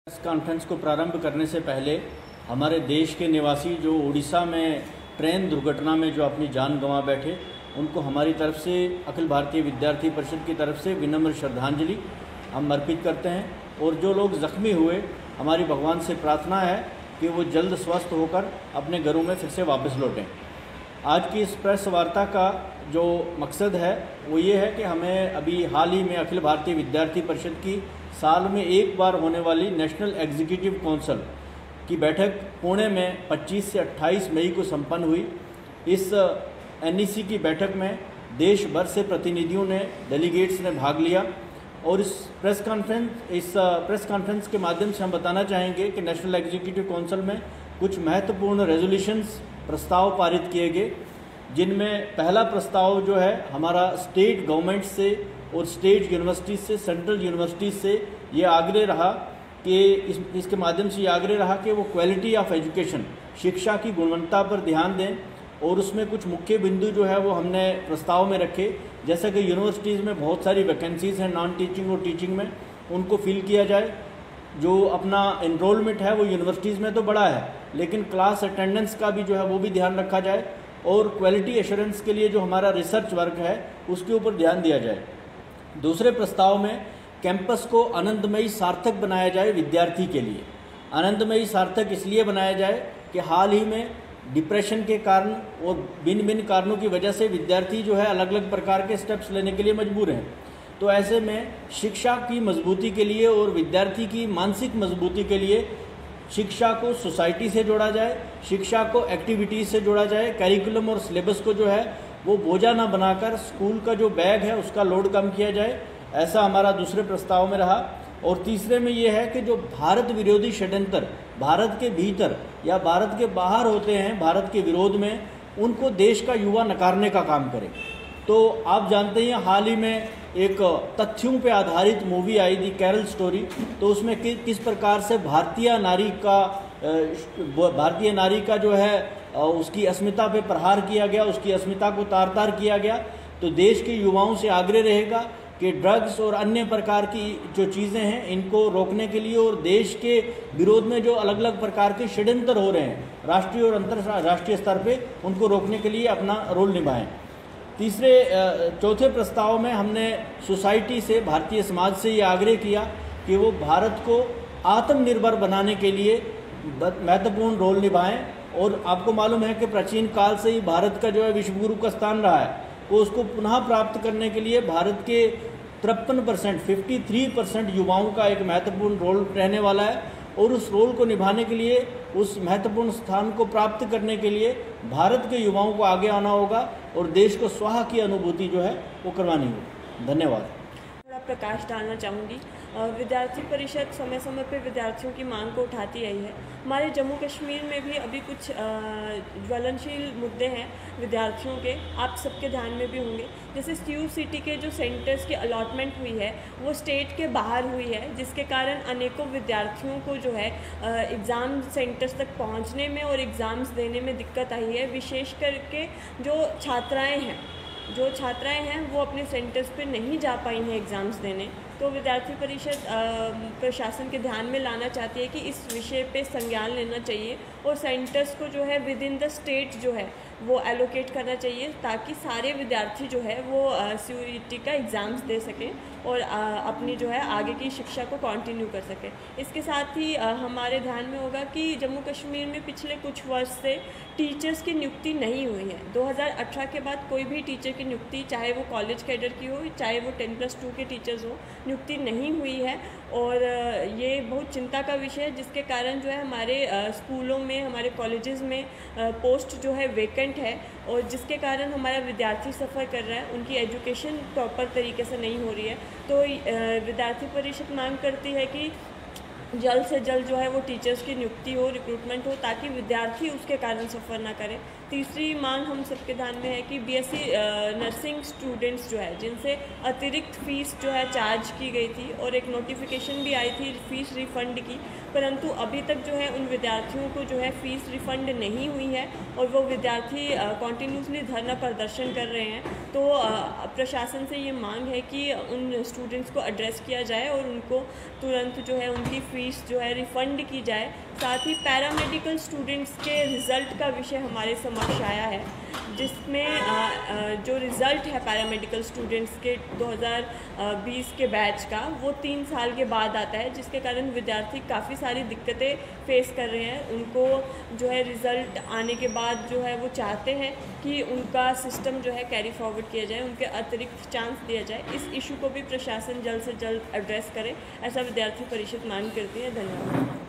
Press conference को प्रारंभ करने से पहले हमारे देश के निवासी जो उड़ीसा में ट्रेन दुर्घटना में जो अपनी जान गंवा बैठे, उनको हमारी तरफ से अखिल भारतीय विद्यार्थी परिषद की तरफ से विनम्र श्रद्धांजलि हम अर्पित करते हैं। और जो लोग ज़ख्मी हुए, हमारी भगवान से प्रार्थना है कि वो जल्द स्वस्थ होकर अपने घरों में फिर से वापस लौटें। आज की इस प्रेस वार्ता का जो मकसद है वो ये है कि हमें अभी हाल ही में अखिल भारतीय विद्यार्थी परिषद की साल में एक बार होने वाली नेशनल एग्जीक्यूटिव काउंसिल की बैठक पुणे में 25 से 28 मई को संपन्न हुई। इस एनईसी की बैठक में देश भर से प्रतिनिधियों ने, डेलीगेट्स ने भाग लिया। और इस प्रेस कॉन्फ्रेंस के माध्यम से हम बताना चाहेंगे कि नेशनल एग्जीक्यूटिव काउंसिल में कुछ महत्वपूर्ण रेजोल्यूशंस प्रस्ताव पारित किए गए, जिनमें पहला प्रस्ताव जो है हमारा स्टेट गवर्नमेंट से और स्टेट यूनिवर्सिटीज़ से, सेंट्रल यूनिवर्सिटीज़ से ये आग्रह रहा कि इसके माध्यम से ये आग्रह रहा कि वो क्वालिटी ऑफ एजुकेशन, शिक्षा की गुणवत्ता पर ध्यान दें। और उसमें कुछ मुख्य बिंदु जो है वो हमने प्रस्ताव में रखे, जैसे कि यूनिवर्सिटीज़ में बहुत सारी वैकेंसीज़ हैं नॉन टीचिंग और टीचिंग में, उनको फिल किया जाए। जो अपना इनरोलमेंट है वो यूनिवर्सिटीज़ में तो बड़ा है, लेकिन क्लास अटेंडेंस का भी जो है वो भी ध्यान रखा जाए। और क्वालिटी एश्योरेंस के लिए जो हमारा रिसर्च वर्क है उसके ऊपर ध्यान दिया जाए। दूसरे प्रस्ताव में कैंपस को आनंदमयी सार्थक बनाया जाए विद्यार्थी के लिए। आनंदमयी सार्थक इसलिए बनाया जाए कि हाल ही में डिप्रेशन के कारण और भिन्न कारणों की वजह से विद्यार्थी जो है अलग अलग प्रकार के स्टेप्स लेने के लिए मजबूर हैं। तो ऐसे में शिक्षा की मजबूती के लिए और विद्यार्थी की मानसिक मजबूती के लिए शिक्षा को सोसाइटी से जोड़ा जाए, शिक्षा को एक्टिविटीज़ से जोड़ा जाए। करिकुलम और सिलेबस को जो है वो बोझा ना बनाकर स्कूल का जो बैग है उसका लोड कम किया जाए, ऐसा हमारा दूसरे प्रस्ताव में रहा। और तीसरे में ये है कि जो भारत विरोधी षड्यंत्र भारत के भीतर या भारत के बाहर होते हैं भारत के विरोध में, उनको देश का युवा नकारने का काम करे। तो आप जानते हैं हाल ही में एक तथ्यों पे आधारित मूवी आई थी कैरल स्टोरी, तो उसमें किस प्रकार से भारतीय नारी का जो है उसकी अस्मिता पे प्रहार किया गया, उसकी अस्मिता को तार तार किया गया। तो देश के युवाओं से आग्रह रहेगा कि ड्रग्स और अन्य प्रकार की जो चीज़ें हैं इनको रोकने के लिए और देश के विरोध में जो अलग अलग प्रकार के षड्यंत्र हो रहे हैं राष्ट्रीय और अंतर्राष्ट्रीय स्तर पे, उनको रोकने के लिए अपना रोल निभाएं। चौथे प्रस्ताव में हमने सोसाइटी से, भारतीय समाज से ये आग्रह किया कि वो भारत को आत्मनिर्भर बनाने के लिए महत्वपूर्ण रोल निभाएं। और आपको मालूम है कि प्राचीन काल से ही भारत का जो है विश्वगुरु का स्थान रहा है, तो उसको पुनः प्राप्त करने के लिए भारत के 53% युवाओं का एक महत्वपूर्ण रोल रहने वाला है। और उस रोल को निभाने के लिए, उस महत्वपूर्ण स्थान को प्राप्त करने के लिए भारत के युवाओं को आगे आना होगा और देश को स्वाहा की अनुभूति जो है वो करवानी होगी। धन्यवाद। थोड़ा प्रकाश डालना चाहूँगी। विद्यार्थी परिषद समय समय पर विद्यार्थियों की मांग को उठाती आई है। हमारे जम्मू कश्मीर में भी अभी कुछ ज्वलनशील मुद्दे हैं विद्यार्थियों के, आप सबके ध्यान में भी होंगे। जैसे स्ट्यू सिटी के जो सेंटर्स की अलॉटमेंट हुई है वो स्टेट के बाहर हुई है, जिसके कारण अनेकों विद्यार्थियों को जो है एग्ज़ाम सेंटर्स तक पहुंचने में और एग्ज़ाम्स देने में दिक्कत आई है। विशेष करके जो छात्राएं हैं वो अपने सेंटर्स पे नहीं जा पाई हैं एग्ज़ाम्स देने। तो विद्यार्थी परिषद प्रशासन के ध्यान में लाना चाहती है कि इस विषय पे संज्ञान लेना चाहिए और सेंटर्स को जो है विद इन द स्टेट जो है वो एलोकेट करना चाहिए, ताकि सारे विद्यार्थी जो है वो सीयूईटी का एग्ज़ाम्स दे सकें और अपनी जो है आगे की शिक्षा को कंटिन्यू कर सकें। इसके साथ ही हमारे ध्यान में होगा कि जम्मू कश्मीर में पिछले कुछ वर्ष से टीचर्स की नियुक्ति नहीं हुई है। 2018 के बाद कोई भी टीचर की नियुक्ति, चाहे वो कॉलेज कैडर की हो, चाहे वो 10+2 के टीचर्स हो, नियुक्ति नहीं हुई है। और ये बहुत चिंता का विषय है, जिसके कारण जो है हमारे स्कूलों में, हमारे कॉलेजेस में पोस्ट जो है वेकेंट है और जिसके कारण हमारा विद्यार्थी सफ़र कर रहा है, उनकी एजुकेशन प्रॉपर तरीके से नहीं हो रही है। तो विद्यार्थी परिषद मांग करती है कि जल्द से जल्द जो है वो टीचर्स की नियुक्ति हो, रिक्रूटमेंट हो, ताकि विद्यार्थी उसके कारण सफ़र ना करें। तीसरी मांग हम सबके ध्यान में है कि बीएससी नर्सिंग स्टूडेंट्स जो है जिनसे अतिरिक्त फ़ीस जो है चार्ज की गई थी और एक नोटिफिकेशन भी आई थी फ़ीस रिफ़ंड की, परंतु अभी तक जो है उन विद्यार्थियों को जो है फ़ीस रिफ़ंड नहीं हुई है और वो विद्यार्थी कॉन्टीन्यूसली धरना प्रदर्शन कर रहे हैं। तो प्रशासन से ये मांग है कि उन स्टूडेंट्स को एड्रेस किया जाए और उनको तुरंत जो है उनकी फ़ीस जो है रिफ़ंड की जाए। साथ ही पैरामेडिकल स्टूडेंट्स के रिज़ल्ट का विषय हमारे समक्ष आया है, जिसमें जो रिज़ल्ट है पैरामेडिकल स्टूडेंट्स के 2020 के बैच का वो 3 साल के बाद आता है, जिसके कारण विद्यार्थी काफ़ी सारी दिक्कतें फेस कर रहे हैं। उनको जो है रिज़ल्ट आने के बाद जो है वो चाहते हैं कि उनका सिस्टम जो है कैरी फॉरवर्ड किया जाए, उनके अतिरिक्त चांस दिया जाए। इस इशू को भी प्रशासन जल्द से जल्द एड्रेस करे, ऐसा विद्यार्थी परिषद मांग करती है। धन्यवाद।